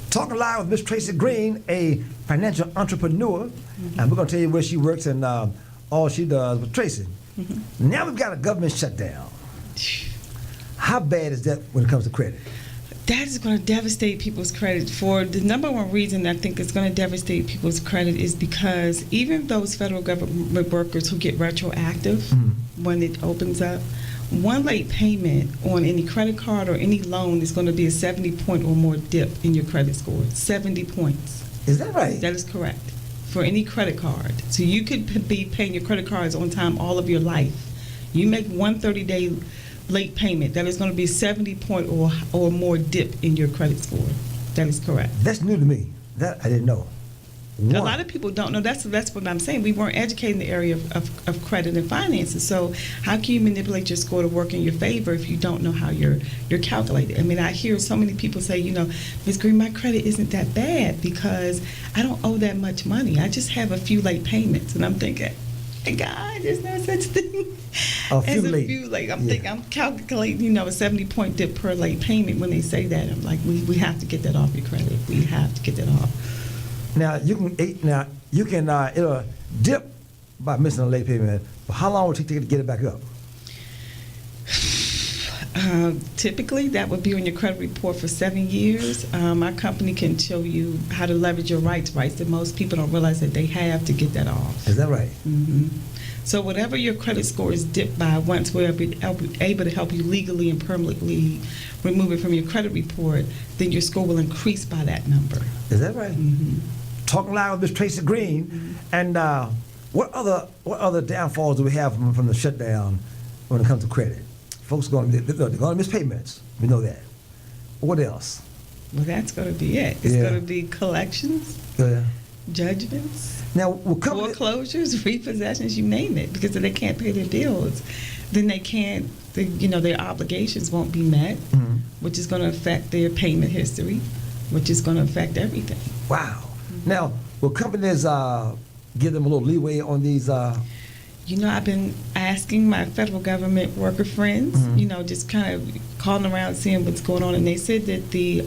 Talking live with Miss Tracy Green, a financial entrepreneur, and we're going to tell you where she works and all she does with Tracy. Now we've got a government shutdown. How bad is that when it comes to credit? That is going to devastate people's credit. For the number one reason I think it's going to devastate people's credit is because even those federal government workers who get retroactive when it opens up, one late payment on any credit card or any loan is going to be a 70-point or more dip in your credit score. 70 points. Is that right? That is correct. For any credit card. So you could be paying your credit cards on time all of your life. You make one 30-day late payment, that is going to be a 70-point or more dip in your credit score. That is correct. That's new to me. That I didn't know. A lot of people don't know. That's what I'm saying. We weren't educated in the area of credit and finances. So how can you manipulate your score to work in your favor if you don't know how you're calculated? I mean, I hear so many people say, Ms. Green, my credit isn't that bad because I don't owe that much money. I just have a few late payments. And I'm thinking, God, there's no such thing as a few late. I'm calculating, a 70-point dip per late payment when they say that. I'm like, we have to get that off your credit. We have to get that off. Now you can it'll dip by missing a late payment. But how long would it take to get it back up? Typically, that would be on your credit report for 7 years. Our company can show you how to leverage your rights that most people don't realize that they have to get that off. Is that right? Mm-hmm. So whatever your credit score is dipped by, once we're able to help you legally and permanently remove it from your credit report, then your score will increase by that number. Is that right? Mm-hmm. Talking live with Miss Tracy Green, and what other downfalls do we have from the shutdown when it comes to credit? Folks they're going to miss payments. We know that. What else? Well, that's going to be it. It's going to be collections, judgments, foreclosures, repossessions, you name it. Because if they can't pay their bills, then they can't. Their obligations won't be met, which is going to affect their payment history, which is going to affect everything. Wow. Now, will companies give them a little leeway on these? I've been asking my federal government worker friends, just kind of calling around, seeing what's going on, and they said that the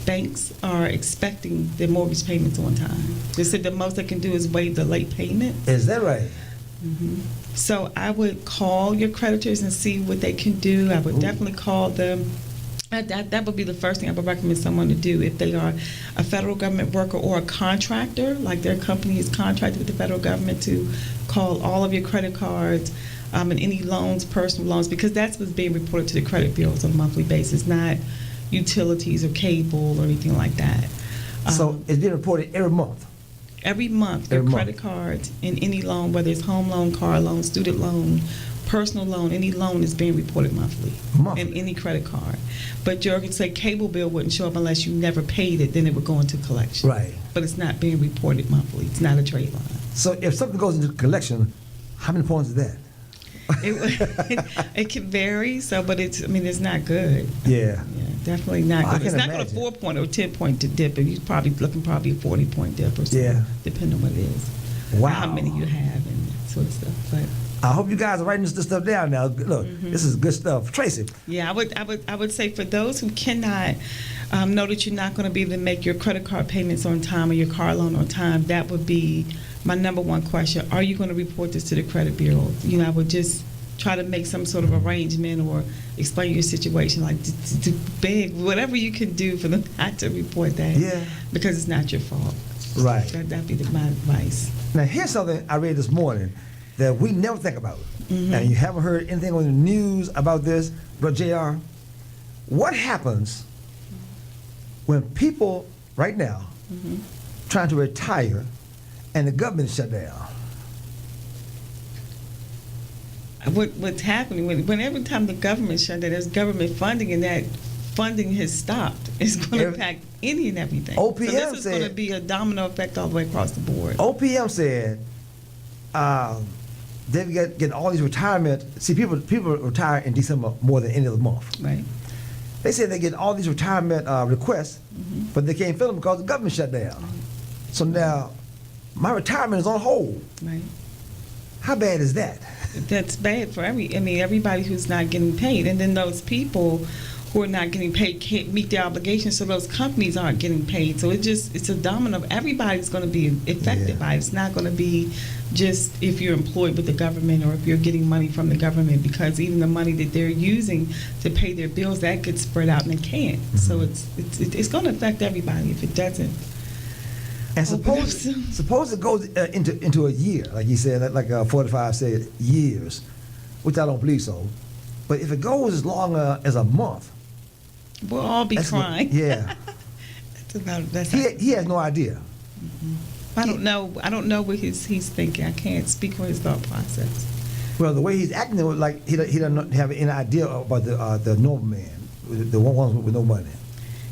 banks are expecting their mortgage payments on time. They said the most they can do is waive the late payment. Is that right? Mm-hmm. So I would call your creditors and see what they can do. I would definitely call them. That would be the first thing I would recommend someone to do if they are a federal government worker or a contractor, like their company is contracted with the federal government, to call all of your credit cards and any loans, personal loans, because that's what's being reported to the credit bureaus on a monthly basis, not utilities or cable or anything like that. So it's being reported every month? Every month, your credit cards and any loan, whether it's home loan, car loan, student loan, personal loan, any loan is being reported monthly. And any credit card. But your cable bill wouldn't show up unless you never paid it, then it would go into collection. Right. But it's not being reported monthly. It's not a trade line. So if something goes into collection, how many points is that? It can vary, but it's not good. Yeah. Definitely not good. It's not imagine. going to 4-point or 10-point dip. You're probably looking a 40-point dip or something, depending on what it is. Wow. How many you have and that sort of stuff. But I hope you guys are writing this stuff down now. Look, this is good stuff. Tracy. Yeah, I would say for those who cannot know that you're not going to be able to make your credit card payments on time or your car loan on time, that would be my number one question. Are you going to report this to the credit bureau? I would just try to make some sort of arrangement or explain your situation, like to beg, whatever you can do for them not to report that. Yeah. Because it's not your fault. Right. That'd be my advice. Now, here's something I read this morning that we never think about. And you haven't heard anything on the news about this, but JR, what happens when people right now trying to retire and the government shut down? What's happening when every time the government shut down, there's government funding, and that funding has stopped. It's going to impact any and everything. OPM so this is going to be a domino effect all the way across the board. OPM said they're getting all these retirement. See, people retire in December more than any other month. Right. They said they get all these retirement requests, but they can't fill them because the government shut down. So now my retirement is on hold. Right. How bad is that? That's bad for everybody who's not getting paid. And then those people who are not getting paid can't meet their obligations, so those companies aren't getting paid. So it's a domino. Everybody's going to be affected by it. It's not going to be just if you're employed with the government or if you're getting money from the government, because even the money that they're using to pay their bills, that gets spread out and it can't. So it's going to affect everybody if it doesn't. And suppose it goes into a year, like you said, like 45 said, years, which I don't believe so. But if it goes as long as a month, we'll all be crying. He has no idea. I don't know what he's thinking. I can't speak on his thought process. Well, the way he's acting, like he doesn't have any idea about the normal man, the ones with no money.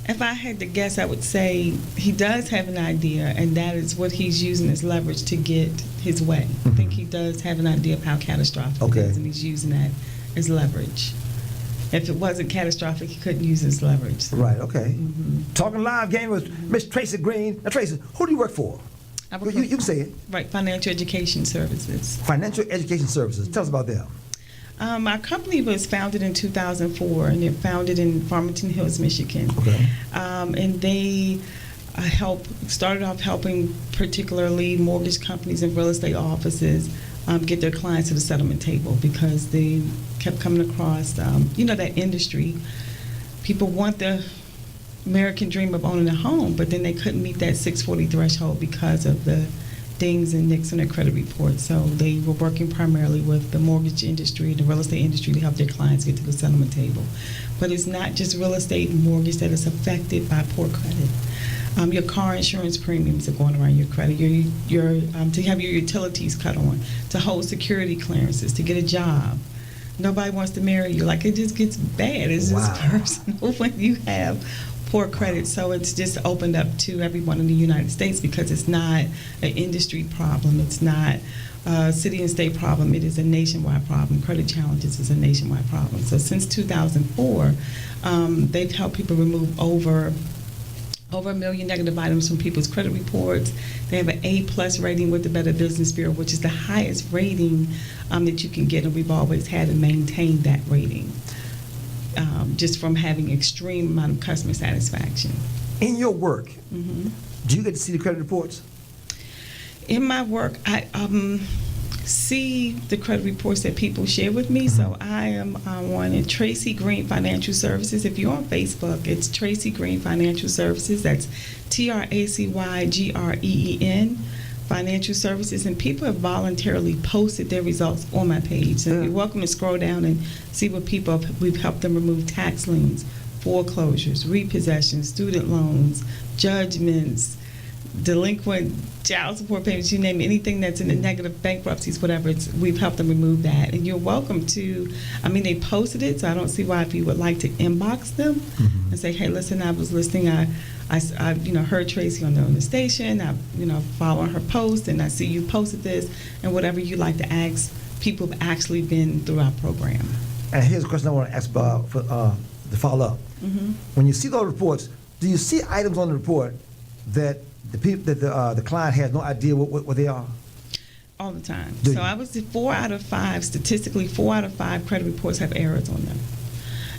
If I had to guess, I would say he does have an idea, and that is what he's using as leverage to get his way. I think he does have an idea of how catastrophic it is, and he's using that as leverage. If it wasn't catastrophic, he couldn't use his leverage. So. Right, okay. Talking live game with Miss Tracy Green. Now, Tracy, who do you work for? You can say it. Right, Financial Education Services. Financial Education Services. Tell us about them. Our company was founded in 2004, and they're founded in Farmington Hills, Michigan. Okay. And they started off helping particularly mortgage companies and real estate offices get their clients to the settlement table, because they kept coming across, that industry. People want the American dream of owning a home, but then they couldn't meet that 640 threshold because of the dings and nicks in their credit report. So they were working primarily with the mortgage industry, the real estate industry, to help their clients get to the settlement table. But it's not just real estate and mortgage that is affected by poor credit. Your car insurance premiums are going around your credit. To have your utilities cut on, to hold security clearances, to get a job. Nobody wants to marry you. Like, it just gets bad. It's just personal when you have poor credit. So it's just opened up to everyone in the United States, because it's not an industry problem. It's not a city and state problem. It is a nationwide problem. Credit challenges is a nationwide problem. So since 2004, they've helped people remove over 1 million negative items from people's credit reports. They have an A+ rating with the Better Business Bureau, which is the highest rating that you can get, and we've always had and maintained that rating, just from having extreme amount of customer satisfaction. In your work, do you get to see the credit reports? In my work, I see the credit reports that people share with me. So I am on at Tracy Green Financial Services. If you're on Facebook, it's Tracy Green Financial Services. That's TRACYGREEN Financial Services. And people have voluntarily posted their results on my page. So you're welcome to scroll down and see what we've helped them remove: tax liens, foreclosures, repossessions, student loans, judgments, delinquent child support payments, you name it, anything that's in the negative, bankruptcies, whatever, we've helped them remove that. And you're welcome to, they posted it, so I don't see why, if you would like to inbox them and say, hey, listen, I was listening, I heard Tracy on the station, I following her post, and I see you posted this, and whatever you like to ask, people have actually been through our program. And here's a question I want to ask about to follow up. When you see those reports, do you see items on the report that the client has no idea what they are? All the time. So I would say 4 out of 5, statistically, 4 out of 5 credit reports have errors on them.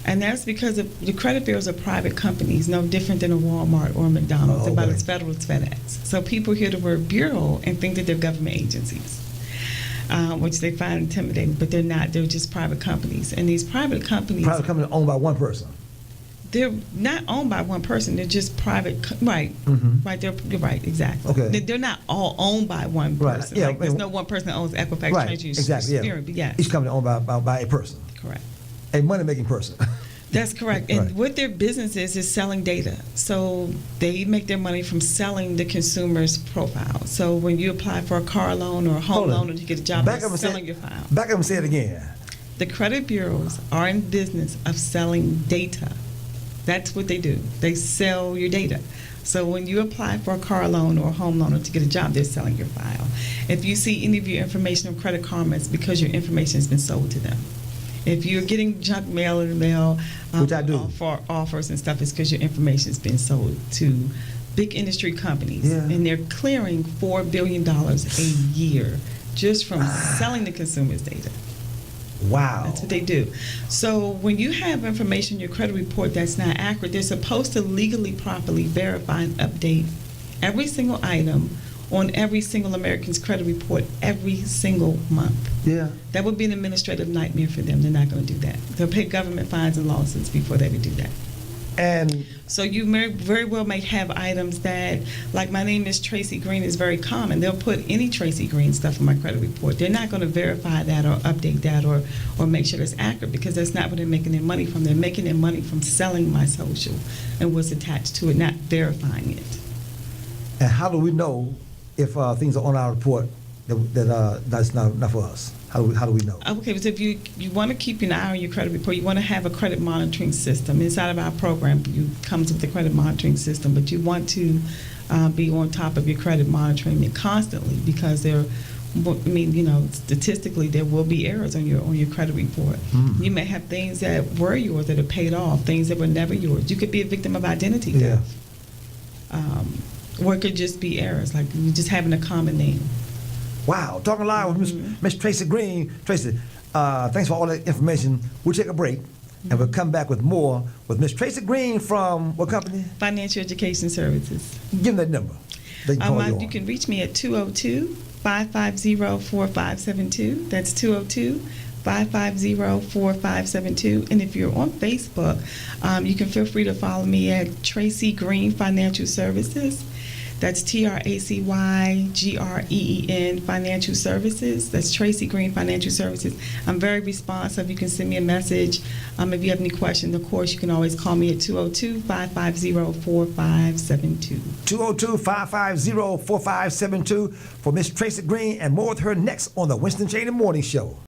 And that's because the credit bureaus are private companies, no different than a Walmart or a McDonald's, about as federal as FedEx. So people hear the word bureau and think that they're government agencies, which they find intimidating, but they're not. They're just private companies. And these private companies... Private companies owned by one person. They're not owned by one person. They're just private, right? Right. You're right. Exactly. Okay. They're not all owned by one person. Right. Yeah. Like, there's no one person that owns Equifax, right. Tracy, Exactly. Spirit, but yeah. Each company owned by a person. Correct. A money-making person. That's correct. And what their business is selling data. So they make their money from selling the consumer's profile. So when you apply for a car loan or a home loan or to get a job, they're selling your file. Back up and say it again. The credit bureaus are in business of selling data. That's what they do. They sell your data. So when you apply for a car loan or a home loan or to get a job, they're selling your file. If you see any of your information on Credit Karma, it's because your information has been sold to them. If you're getting junk mail in the mail, which I do, for offers and stuff, it's because your information has been sold to big industry companies. And they're clearing $4 billion a year just from selling the consumer's data. Wow. That's what they do. So when you have information in your credit report that's not accurate, they're supposed to legally, properly verify and update every single item on every single American's credit report every single month. Yeah. That would be an administrative nightmare for them. They're not going to do that. They'll pay government fines and lawsuits before they would do that. And so you very well may have items that, like my name is Tracy Green is very common. They'll put any Tracy Green stuff in my credit report. They're not going to verify that or update that or make sure it's accurate, because that's not what they're making their money from. They're making their money from selling my social and what's attached to it, not verifying it. And how do we know if things are on our report that's not for us? How do we know? Okay, so if you want to keep an eye on your credit report, you want to have a credit monitoring system. Inside of our program, it comes with the credit monitoring system, but you want to be on top of your credit monitoring it constantly, because statistically there will be errors on your credit report. Mm. You may have things that were yours that are paid off, things that were never yours. You could be a victim of identity theft. Or it could just be errors, like you just having a common name. Wow. Talking live with Miss Tracy Green. Tracy, thanks for all that information. We'll take a break, and we'll come back with more with Miss Tracy Green from what company? Financial Education Services. Give them that number. They can call you can reach me at 202-550-4572. That's 202-550-4572. And if you're on Facebook, you can feel free to follow me at Tracy Green Financial Services. That's TracyGreen Financial Services. That's Tracy Green Financial Services. I'm very responsive. You can send me a message. If you have any questions, of course, you can always call me at 202-550-4572. 202-550-4572 for Miss Tracy Green, and more with her next on the Winston Chaney Morning Show.